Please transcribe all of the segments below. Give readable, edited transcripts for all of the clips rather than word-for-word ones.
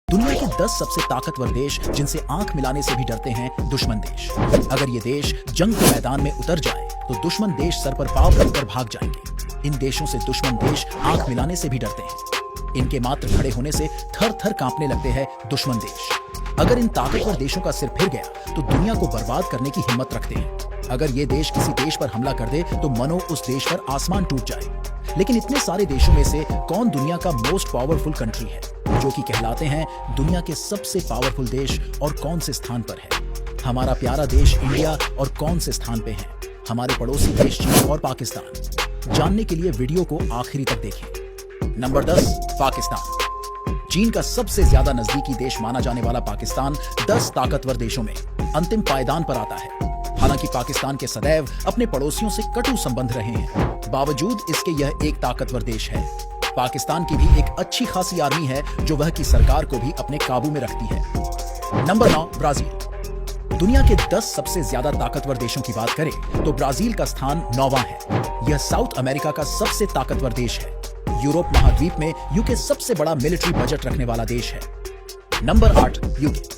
दुनिया के 10 सबसे ताकतवर देश जिनसे आंख मिलाने से भी डरते हैं दुश्मन देश। अगर ये देश जंग के मैदान में उतर जाए तो दुश्मन देश सर पर पांव रखकर भाग जाएंगे। इन देशों से दुश्मन देश आंख मिलाने से भी डरते हैं। इनके मात्र खड़े होने से थर थर कांपने लगते हैं दुश्मन देश। अगर इन ताकतवर देशों का सिर फिर गया तो दुनिया को बर्बाद करने की हिम्मत रखते हैं। अगर ये देश किसी देश पर हमला कर दे तो मनो उस देश पर आसमान टूट जाए। लेकिन इतने सारे देशों में से कौन दुनिया का मोस्ट पावरफुल कंट्री है, जो कि कहलाते हैं दुनिया के सबसे पावरफुल देश, और कौन से स्थान पर है? हमारा प्यारा देश इंडिया, और कौन से स्थान पे है हमारे पड़ोसी देश चीन और पाकिस्तान? जानने के लिए वीडियो को आखिरी तक देखें। नंबर 10, पाकिस्तान। चीन का सबसे ज्यादा नजदीकी देश माना जाने वाला पाकिस्तान 10 ताकतवर देशों में अंतिम पायदान पर आता है। हालांकि पाकिस्तान के सदैव अपने पड़ोसियों से कटु संबंध रहे हैं, बावजूद इसके यह एक ताकतवर देश है। पाकिस्तान की भी एक अच्छी खासी आर्मी है जो वह की सरकार को भी अपने काबू में रखती है। Number 9, Brazil. दुनिया के 10 सबसे ज्यादा ताकतवर देशों की बात करें तो ब्राजील का स्थान 9वां है। यह साउथ अमेरिका का सबसे ताकतवर देश है। यूरोप महाद्वीप में यूके सबसे बड़ा मिलिट्री बजट रखने वाला देश है। Number 8, UK.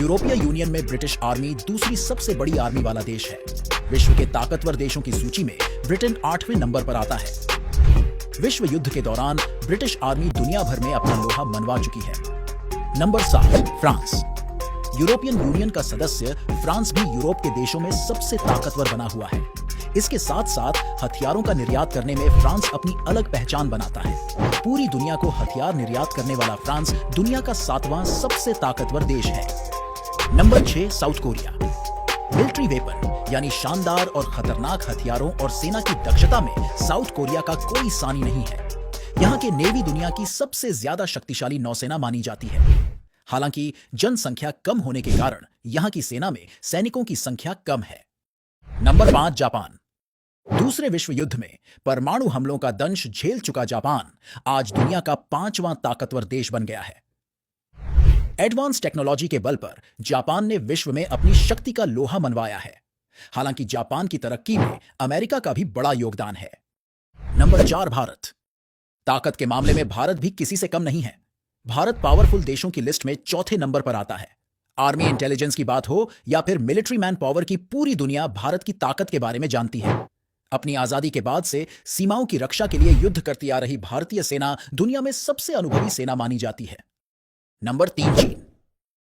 यूरोपीय यूनियन में ब्रिटिश आर्मी दूसरी सबसे बड़ी आर्मी वाला देश है। विश्व के ताकतवर देशों की सूची में ब्रिटेन 8वें नंबर पर आता है। विश्व युद्ध के दौरान ब्रिटिश आर्मी दुनिया भर में अपना लोहा मनवा चुकी है। Number 7, France. यूरोपियन यूनियन का सदस्य फ्रांस भी यूरोप के देशों में सबसे ताकतवर बना हुआ है। इसके साथ साथ हथियारों का निर्यात करने में फ्रांस अपनी अलग पहचान बनाता है। पूरी दुनिया को हथियार निर्यात करने वाला फ्रांस दुनिया का 7वां सबसे ताकतवर देश है। Number 6, south Korea. Military weapon यानी शानदार और खतरनाक हथियारों और सेना की दक्षता में साउथ कोरिया का कोई सानी नहीं है। यहाँ के नेवी दुनिया की सबसे ज्यादा शक्तिशाली नौसेना मानी जाती है। हालांकि जनसंख्या कम होने के कारण यहाँ की सेना में सैनिकों की संख्या कम है। Number 5, Japan. दूसरे विश्व युद्ध में परमाणु हमलों का दंश झेल चुका जापान आज दुनिया का 5वां ताकतवर देश बन गया है। एडवांस टेक्नोलॉजी के बल पर जापान ने विश्व में अपनी शक्ति का लोहा मनवाया है। हालांकि जापान की तरक्की में अमेरिका का भी बड़ा योगदान है। नंबर 4, भारत। ताकत के मामले में भारत भी किसी से कम नहीं है। भारत पावरफुल देशों की लिस्ट में 4थे नंबर पर आता है। आर्मी इंटेलिजेंस की बात हो या फिर मिलिट्री मैन पावर की, पूरी दुनिया भारत की ताकत के बारे में जानती है। अपनी आजादी के बाद से सीमाओं की रक्षा के लिए युद्ध करती आ रही भारतीय सेना दुनिया में सबसे अनुभवी सेना मानी जाती है। नंबर 3, चीन।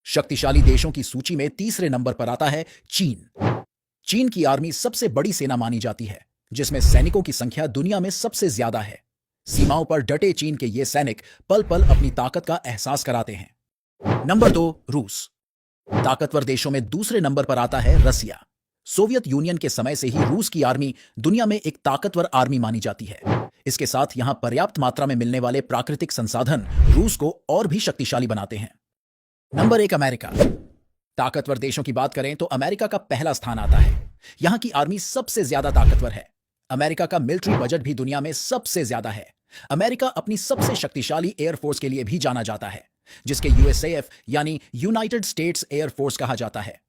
शक्तिशाली देशों की सूची में तीसरे नंबर पर आता है चीन। चीन की आर्मी सबसे बड़ी सेना मानी जाती है, जिसमें सैनिकों की संख्या दुनिया में सबसे ज्यादा है। सीमाओं पर डटे चीन के ये सैनिक पल पल अपनी ताकत का एहसास कराते हैं। नंबर 2, रूस। ताकतवर देशों में दूसरे नंबर पर आता है रसिया। सोवियत यूनियन के समय से ही रूस की आर्मी दुनिया में एक ताकतवर आर्मी मानी जाती है। इसके साथ यहां पर्याप्त मात्रा में मिलने वाले प्राकृतिक संसाधन रूस को और भी शक्तिशाली बनाते हैं। Number 1, America. ताकतवर देशों की बात करें तो अमेरिका का पहला स्थान आता है। यहां की आर्मी सबसे ज्यादा ताकतवर है। अमेरिका का मिलिट्री बजट भी दुनिया में सबसे ज्यादा है। अमेरिका अपनी सबसे शक्तिशाली एयरफोर्स के लिए भी जाना जाता है, जिसके यूएसएएफ यानी यूनाइटेड स्टेट्स एयरफोर्स कहा जाता है।